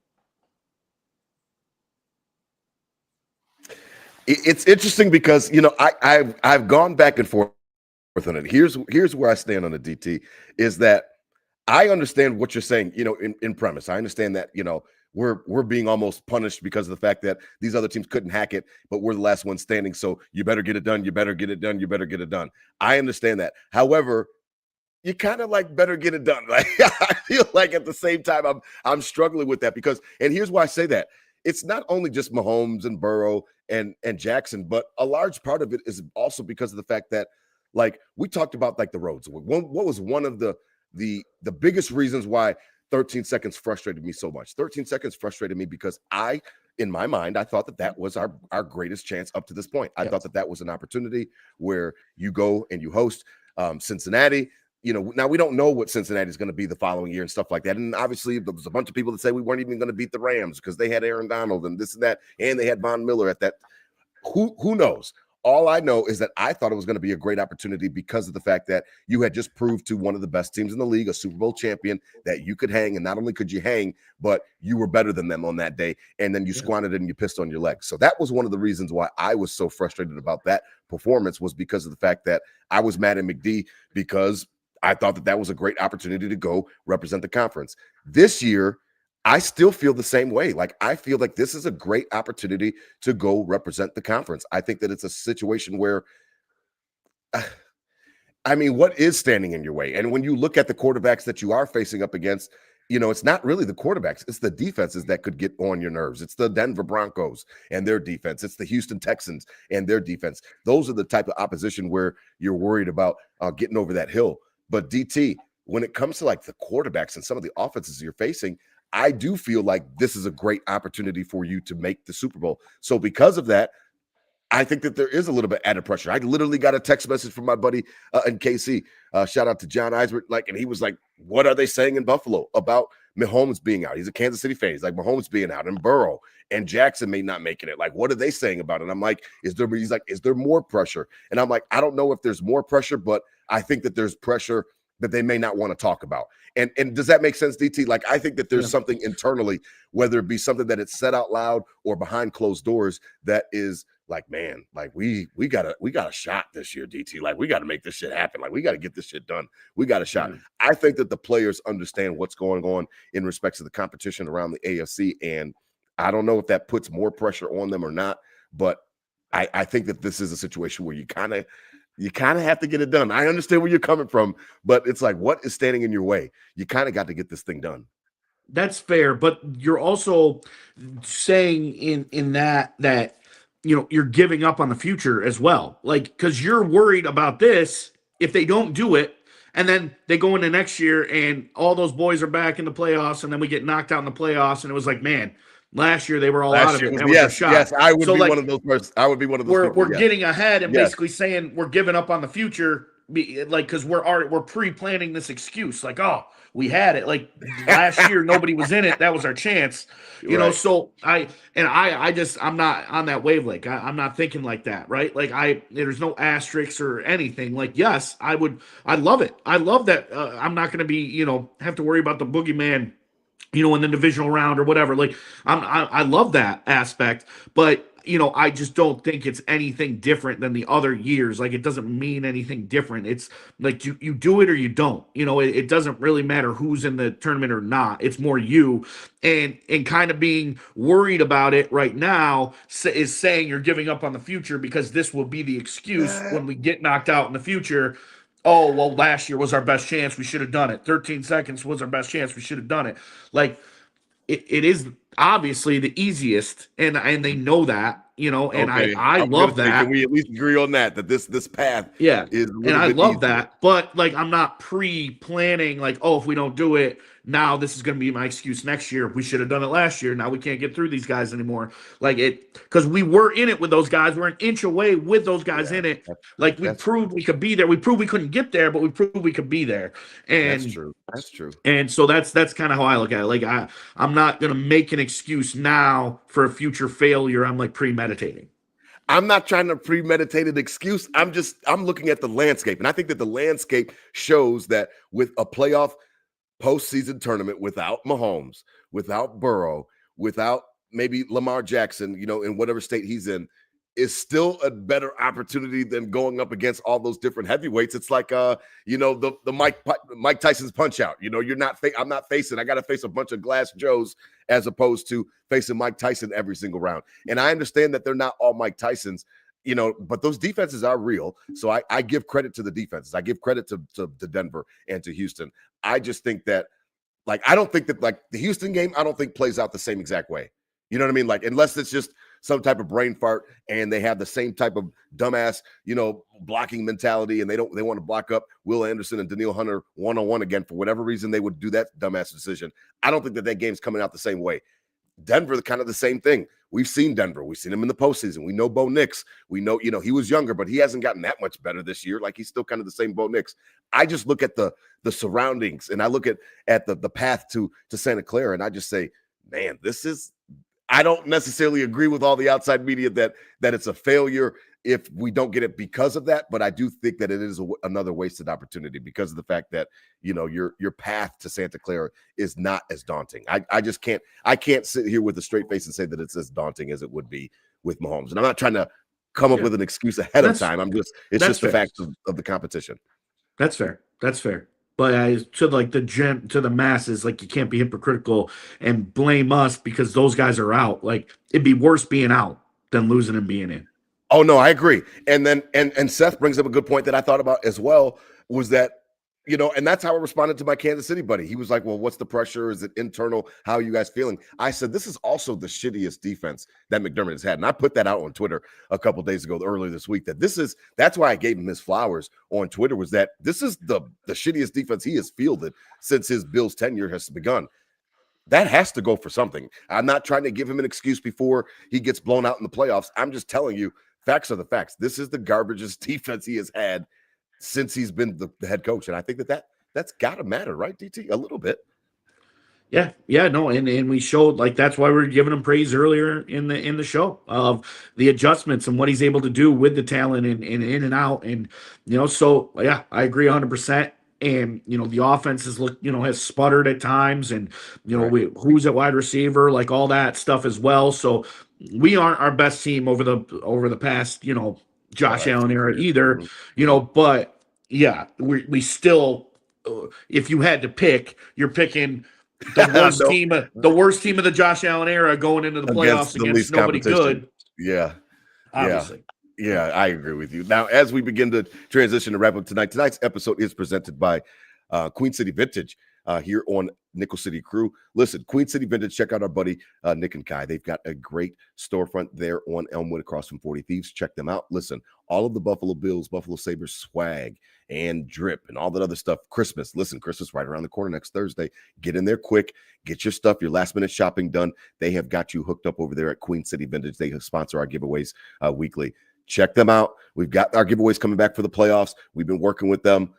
It's interesting because I've gone back and forth on it. Here's where I stand on the DT is that I understand what you're saying. In premise, I understand that we're being almost punished because of the fact that these other teams couldn't hack it, but we're the last one standing. So you better get it done. You better get it done. You better get it done. I understand that. However, you kind of better get it done. Like I feel like at the same time, I'm struggling with that because, and here's why I say that. It's not only just Mahomes and Burrow and Jackson, but a large part of it is also because of the fact that, we talked about the roads. What was one of the biggest reasons why 13 seconds frustrated me so much. 13 seconds frustrated me because in my mind, I thought that was our greatest chance up to this point. I thought that was an opportunity where you go and you host Cincinnati. Now we don't know what Cincinnati is going to be the following year and stuff like that. And obviously there was a bunch of people that say we weren't even going to beat the Rams because they had Aaron Donald and this and that, and they had Von Miller at that. Who knows? All I know is that I thought it was going to be a great opportunity because of the fact that you had just proved to one of the best teams in the league, a Super Bowl champion, that you could hang. And not only could you hang, but you were better than them on that day. And then you squandered it and you pissed on your legs. So that was one of the reasons why I was so frustrated about that performance, was because of the fact that I was mad at McD because I thought that was a great opportunity to go represent the conference. This year, I still feel the same way. I feel like this is a great opportunity to go represent the conference. I think that it's a situation where, what is standing in your way? And when you look at the quarterbacks that you are facing up against, it's not really the quarterbacks. It's the defenses that could get on your nerves. It's the Denver Broncos and their defense. It's the Houston Texans and their defense. Those are the type of opposition where you're worried about getting over that hill. But DT, when it comes to the quarterbacks and some of the offenses you're facing, I do feel like this is a great opportunity for you to make the Super Bowl. So because of that, I think that there is a little bit added pressure. I literally got a text message from my buddy in KC. Shout out to John Eisbert. And he was like, what are they saying in Buffalo about Mahomes being out? He's a Kansas City fan. He's like, Mahomes being out, and Burrow and Jackson may not making it. What are they saying about it? I'm like, is there more pressure? And I'm like, I don't know if there's more pressure, but I think that there's pressure that they may not want to talk about. And does that make sense, DT? Like, I think that there's something internally, whether it be something that it's said out loud or behind closed doors, that is like, man, like we got a shot this year, DT. Like, we got to make this shit happen. Like, we got to get this shit done. We got a shot. I think that the players understand what's going on in respects to the competition around the AFC, and I don't know if that puts more pressure on them or not, but I think that this is a situation where you kind of have to get it done. I understand where you're coming from, but it's like, what is standing in your way? You kind of got to get this thing done. That's fair, but you're also saying in that you're giving up on the future as well. Like, because you're worried about this if they don't do it, and then they go into next year and all those boys are back in the playoffs, and then we get knocked out in the playoffs, and it was like, man, last year they were all out of it. That was their shot. Yes, I would be one of those. I would be one of those. We're getting ahead and basically saying we're giving up on the future, like, because we're pre-planning this excuse, like, oh, we had it. Like, last year nobody was in it. That was our chance, you know. So I'm not on that wavelength. I'm not thinking like that, right? Like, there's no asterisks or anything. Like, yes, I love it. I love that. I'm not going to be, have to worry about the boogeyman, in the divisional round or whatever. Like, I love that aspect, but I just don't think it's anything different than the other years. Like, it doesn't mean anything different. It's like you do it or you don't. It doesn't really matter who's in the tournament or not. It's more you, and kind of being worried about it right now is saying you're giving up on the future, because this will be the excuse when we get knocked out in the future. Oh, well, last year was our best chance. We should have done it. 13 seconds was our best chance. We should have done it. Like, it is obviously the easiest, and they know that, and okay. I love that. Can we at least agree on that this path is a and I love easier. that, but like, I'm not pre-planning, like, oh, if we don't do it now, this is going to be my excuse next year. We should have done it last year. Now we can't get through these guys anymore. Like, because we were in it with those guys. We're an inch away with those guys in it. Like, we proved we could be there. We proved we couldn't get there, but we proved we could be there. And that's true. And so that's kind of how I look at it. Like, I'm not going to make an excuse now for a future failure. I'm like premeditating. I'm not trying to premeditate an excuse. I'm looking at the landscape. And I think that the landscape shows that with a playoff postseason tournament without Mahomes, without Burrow, without maybe Lamar Jackson, in whatever state he's in, is still a better opportunity than going up against all those different heavyweights. It's like, the Mike Tyson's punch out. I'm not facing. I got to face a bunch of glass Joes as opposed to facing Mike Tyson every single round. And I understand that they're not all Mike Tysons, but those defenses are real. So I give credit to the defenses. I give credit to Denver and to Houston. I just think that, like, I don't think that, like, the Houston game, I don't think plays out the same exact way. You know what I mean? Like, unless it's just some type of brain fart and they have the same type of dumbass, blocking mentality, and they want to block up Will Anderson and Daniil Hunter one-on-one again for whatever reason they would do that dumbass decision. I don't think that game's coming out the same way. Denver, kind of the same thing. We've seen Denver. We've seen him in the postseason. We know Bo Nix. We know, he was younger, but he hasn't gotten that much better this year. Like, he's still kind of the same Bo Nix. I just look at the surroundings, and I look at the path to Santa Clara, and I just say, man, I don't necessarily agree with all the outside media that it's a failure if we don't get it because of that, but I do think that it is another wasted opportunity because of the fact that, your path to Santa Clara is not as daunting. I just can't sit here with a straight face and say that it's as daunting as it would be with Mahomes. And I'm not trying to come up with an excuse ahead of time. It's just the fact of the competition. That's fair. But to the masses, like, you can't be hypocritical and blame us because those guys are out. Like, it'd be worse being out than losing and being in. Oh no, I agree. And then and Seth brings up a good point that I thought about as well, was that, and that's how I responded to my Kansas City buddy. He was like, well, what's the pressure? Is it internal? How are you guys feeling? I said, this is also the shittiest defense that McDermott has had. And I put that out on Twitter a couple of days ago, earlier this week, that's why I gave him his flowers on Twitter, was that this is the shittiest defense he has fielded since his Bills tenure has begun. That has to go for something. I'm not trying to give him an excuse before he gets blown out in the playoffs. I'm just telling you, facts are the facts. This is the garbagest defense he has had since he's been the head coach. And I think that's got to matter, right, DT? A little bit. Yeah, no, and we showed, like, that's why we were giving him praise earlier in the show of the adjustments and what he's able to do with the talent and in and out. And, so, yeah, I agree 100%. and the offense has sputtered at times, and Right. who's at wide receiver, like all that stuff as well. So we aren't our best team over the past Josh Five, Allen six era years. either. Mhm. But yeah, we still, if you had to pick, you're picking No, the worst team of the Josh Allen era going into the against playoffs the against least nobody competition. good, Yeah. Yeah. obviously. Yeah, I agree with you. Now, as we begin to transition to wrap up tonight's episode is presented by Queen City Vintage here on Nickel City Crew. Listen, Queen City Vintage, check out our buddy Nick and Kai. They've got a great storefront there on Elmwood across from 40 Thieves. Check them out. Listen, all of the Buffalo Bills, Buffalo Sabres swag and drip and all that other stuff. Christmas right around the corner next Thursday. Get in there quick. Get your stuff, your last minute shopping done. They have got you hooked up over there at Queen City Vintage. They sponsor our giveaways weekly. Check them out. We've got our giveaways coming back for the playoffs. We've been working with them.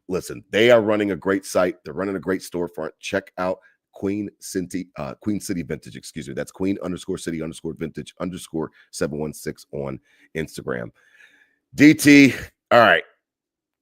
Listen, they are running a great site. They're running a great storefront. Check out Queen City Vintage, excuse me. That's Queen_City_Vintage_716 on Instagram. DT, all right.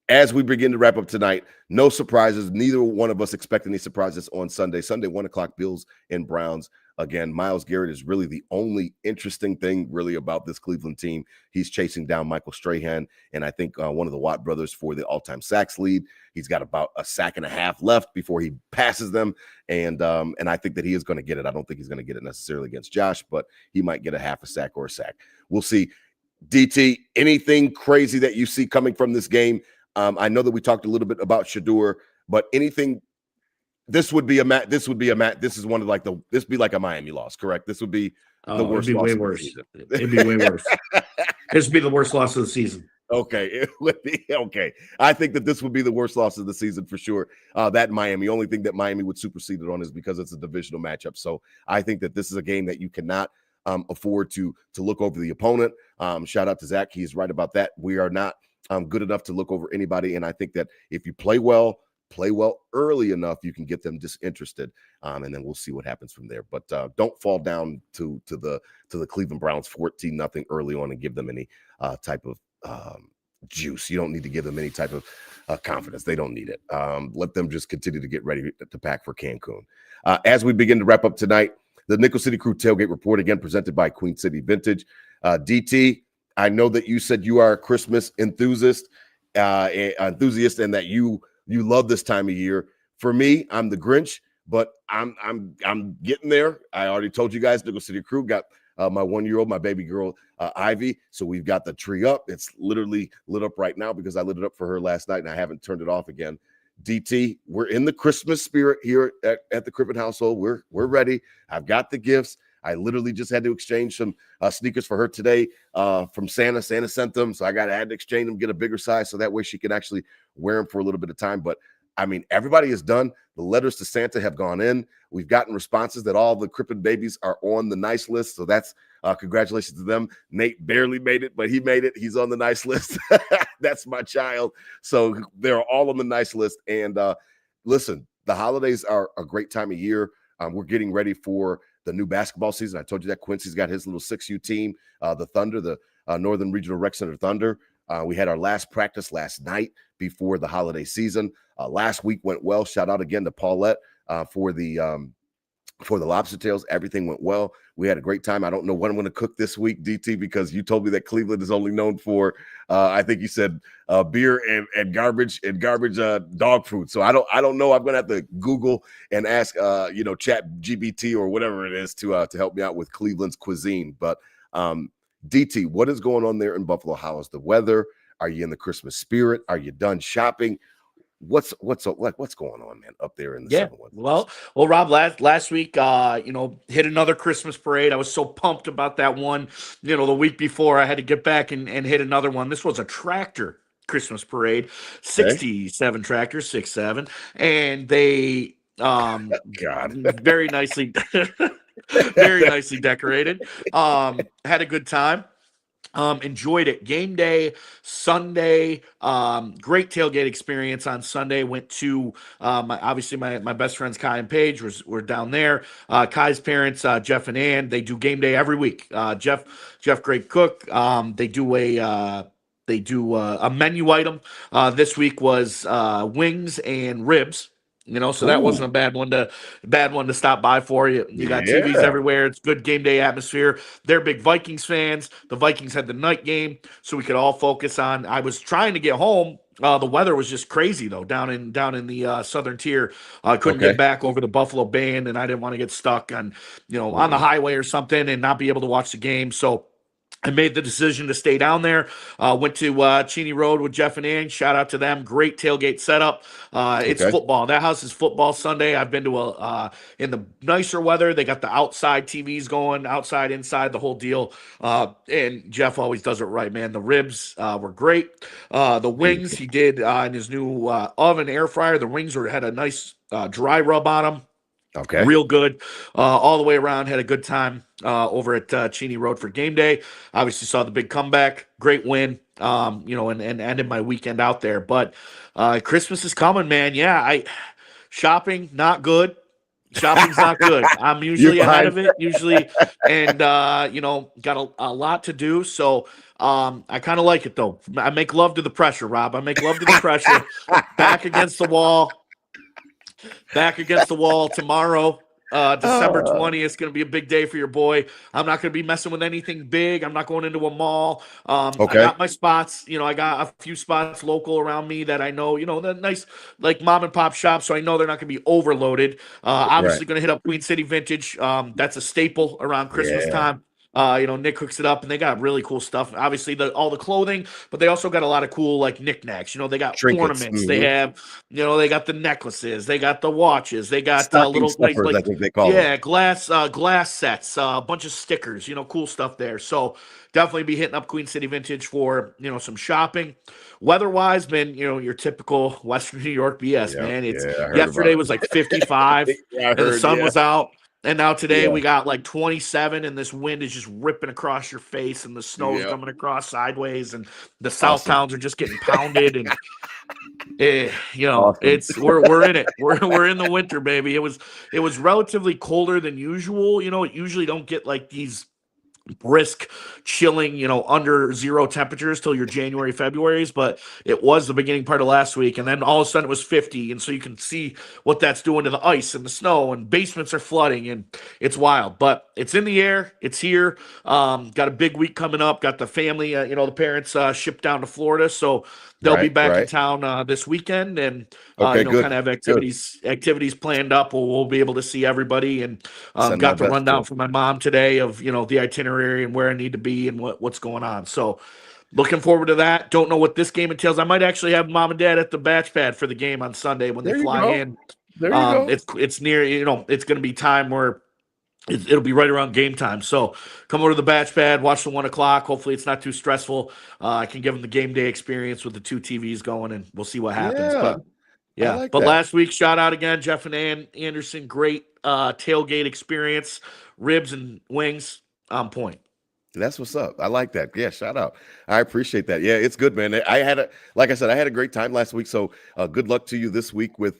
As we begin to wrap up tonight, no surprises. Neither one of us expect any surprises on Sunday. Sunday, 1 o'clock, Bills and Browns. Again, Myles Garrett is really the only interesting thing really about this Cleveland team. He's chasing down Michael Strahan, and I think one of the Watt brothers for the all-time sacks lead. He's got about a sack and a half left before he passes them, and I think that he is going to get it. I don't think he's going to get it necessarily against Josh, but he might get a half a sack or a sack. We'll see. DT, anything crazy that you see coming from this game? I know that we talked a little bit about Shedeur, but anything. This would be a match. This would be a match. This is one of this be like a Miami loss, correct? This would be the worst It'd be loss way of the worse. season. It'd be way worse. This would be the worst loss of the season. Okay, it would be okay. I think that this would be the worst loss of the season for sure. That Miami. Only thing that Miami would supersede it on is because it's a divisional matchup. So I think that this is a game that you cannot afford to look over the opponent. Shout out to Zach. He's right about that. We are not good enough to look over anybody. And I think that if you play well early enough, you can get them disinterested. And then we'll see what happens from there. But don't fall down to the Cleveland Browns 14-0 early on and give them any type of juice. You don't need to give them any type of confidence. They don't need it. Let them just continue to get ready to pack for Cancun. As we begin to wrap up tonight, the Nickel City Crew Tailgate Report, again, presented by Queen City Vintage. DT, I know that you said you are a Christmas enthusiast, and that you love this time of year. For me, I'm the Grinch, but I'm getting there. I already told you guys, Nickel City Crew got my 1-year-old, my baby girl, Ivy. So we've got the tree up. It's literally lit up right now because I lit it up for her last night and I haven't turned it off again. DT, we're in the Christmas spirit here at the Crippen household. We're ready. I've got the gifts. I literally just had to exchange some sneakers for her today from Santa. Santa sent them, so I had to exchange them, get a bigger size, so that way she can actually wear them for a little bit of time. But I mean, everybody is done. The letters to Santa have gone in. We've gotten responses that all the Crippen babies are on the nice list, so that's congratulations to them. Nate barely made it, but he made it. He's on the nice list. That's my child. So they're all on the nice list. And listen, the holidays are a great time of year. We're getting ready for the new basketball season. I told you that Quincy's got his little 6U team, the Thunder, the Northern Regional Rec Center Thunder. We had our last practice last night before the holiday season. Last week went well. Shout out again to Paulette for the lobster tails. Everything went well. We had a great time. I don't know what I'm going to cook this week, DT, because you told me that Cleveland is only known for, I think you said beer and garbage dog food. So I don't know. I'm going to have to Google and ask, Chat GBT or whatever it is to help me out with Cleveland's cuisine. But DT, what is going on there in Buffalo? How is the weather? Are you in the Christmas spirit? Are you done shopping? What's going on, man, up there in the 7-1? Well, Rob, last week, hit another Christmas parade. I was so pumped about that one. The week before, I had to get back and hit another one. This was a tractor Christmas parade, 67 tractors, 6-7, and they God, very nicely, very nicely decorated. Had a good time. Enjoyed it. Game day, Sunday, great tailgate experience on Sunday. Went to obviously my best friends Kai and Paige were down there. Kai's parents, Jeff and Ann, they do game day every week. Jeff, great cook. They do They do a menu item. This week was wings and ribs. So that wasn't Ooh, a bad one to stop by for you. You got TVs yeah. everywhere. It's good game day atmosphere. They're big Vikings fans. The Vikings had the night game, so we could all focus on. I was trying to get home. The weather was just crazy though down in the southern tier. I couldn't get Okay. back over the Buffalo Band, and I didn't want to get stuck on the Mm-mm. highway or something and not be able to watch the game. So I made the decision to stay down there. Went to Cheney Road with Jeff and Ann. Shout out to them. Great tailgate setup. It's Okay. football. That house is football Sunday. I've been to in the nicer weather. They got the outside TVs going, outside, inside, the whole deal. And Jeff always does it right, man. The ribs were great. The wings Beautiful. he did in his new oven air fryer. The wings had a nice dry rub on them. Okay. Real good all the way around. Had a good time over at Cheney Road for game day. Obviously saw the big comeback. Great win, and ended my weekend out there. But Christmas is coming, man. Yeah, shopping, not good. Shopping's not good. I'm You're usually ahead behind. of it, usually, and got a lot to do. So I kind of like it though. I make love to the pressure, Rob. I make love to the pressure. Back against the wall. Back against the wall tomorrow. December Uh, 20th is going to be a big day for your boy. I'm not going to be messing with anything big. I'm not going into a mall. I okay. got my spots. I got a few spots local around me that I know, the nice, like mom and pop shops. So I know they're not going to be overloaded. Right. Obviously, going to hit up Queen City Vintage. That's a staple around Christmas Yeah. time. Nick hooks it up, and they got really cool stuff. Obviously, all the clothing, but they also got a lot of cool like knickknacks. They got Trinkets. ornaments. They Hmm. have, they got the necklaces. They got the watches. They got Stocking little nice stuffers, I like, think they call them. yeah, glass sets, a bunch of stickers. Cool stuff there. So definitely be hitting up Queen City Vintage for some shopping. Weather-wise, been your typical Western New York BS, Yeah. man. It's Yeah. I heard about yesterday it. was like 55, Yeah, I and the heard. sun Yeah. was out. And now today Yeah. we got like 27, and this wind is just ripping across your face, and the snow's Yeah. coming across sideways, and the south Awesome. towns are just getting pounded. And Awesome. it's we're in it. We're in the winter, baby. It was relatively colder than usual. It usually don't get like these brisk chilling under zero temperatures till your January February's, but it was the beginning part of last week, and then all of a sudden it was 50, and so you can see what that's doing to the ice and the snow, and basements are flooding, and it's wild. But it's in the air, it's here. Got a big week coming up. Got the family, the parents shipped down to Florida, so they'll be Right. back in Right. town this weekend, and Okay. kind Good. of have Good. activities planned up. We'll be able to see everybody, and Send my got the best to rundown 'em. from my mom today of the itinerary and where I need to be and what's going on. So looking forward to that. Don't know what this game entails. I might actually have mom and dad at the batch pad for the game on Sunday when they There you fly go. in. There you go. It's near, it's going to be time where it'll be right around game time. So come over to the batch pad, watch the 1 o'clock. Hopefully it's not too stressful. I can give them the game day experience with the two TVs going, and we'll see what happens. Yeah. But I yeah, like but that. last week, shout out again, Jeff and Ann Anderson. Great tailgate experience, ribs and wings on point. That's what's up. I like that. Yeah, shout out. I appreciate that. Yeah, it's good, man. Like I said, I had a great time last week. So good luck to you this week with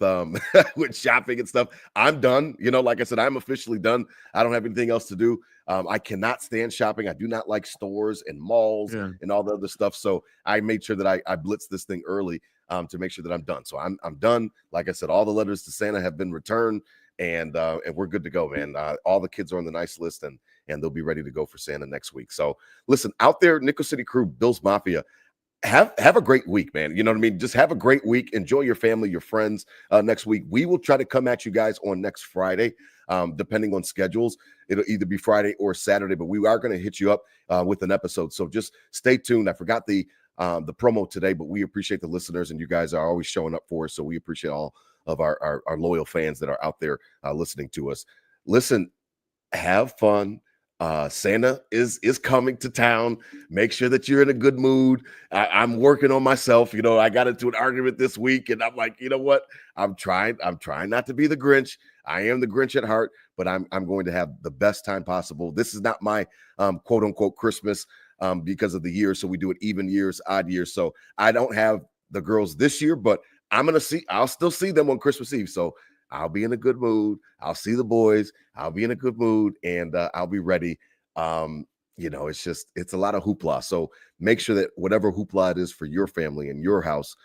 with shopping and stuff. I'm done. Like I said, I'm officially done. I don't have anything else to do. I cannot stand shopping. I do not like stores and malls Yeah. and all the other stuff. So I made sure that I blitzed this thing early to make sure that I'm done. So I'm done. Like I said, all the letters to Santa have been returned, and we're good to go, man. All the kids are on the nice list, and they'll be ready to go for Santa next week. So listen, out there, Nickel City Crew, Bills Mafia, have a great week, man. You know what I mean? Just have a great week. Enjoy your family, your friends next week. We will try to come at you guys on next Friday, depending on schedules. It'll either be Friday or Saturday, but we are going to hit you up with an episode. So just stay tuned. I forgot the promo today, but we appreciate the listeners, and you guys are always showing up for us. So we appreciate all of our loyal fans that are out there listening to us. Listen, have fun. Santa is coming to town. Make sure that you're in a good mood. I'm working on myself. I got into an argument this week, and I'm like, you know what? I'm trying not to be the Grinch. I am the Grinch at heart, but I'm going to have the best time possible. This is not my quote unquote Christmas because of the year. So we do it even years, odd years. So I don't have the girls this year, but I'll still see them on Christmas Eve. So I'll be in a good mood. I'll see the boys. I'll be in a good mood, and I'll be ready. it's a lot of hoopla. So make sure that whatever hoopla it is for your family and your house,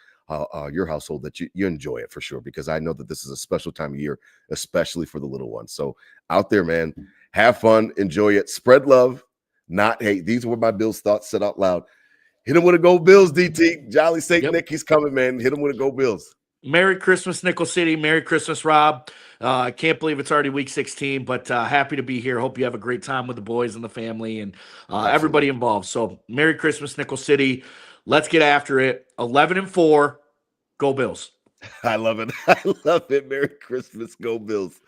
your household, that you enjoy it for sure, because I know that this is a special time of year, especially for the little ones. So out there, man, have fun, enjoy it, spread love, not hate. These were my Bills thoughts said out loud. Hit him with a Go Bills, DT. Jolly St. Yep. Nick, he's coming, man. Hit him with a Go Bills. Merry Christmas, Nickel City. Merry Christmas, Rob. I can't believe it's already week 16, but happy to be here. Hope you have a great time with the boys and the family and everybody involved. So, Merry Christmas, Nickel City. Let's get after it. 11-4. Go Bills. I love it. I love it. Merry Christmas. Go Bills.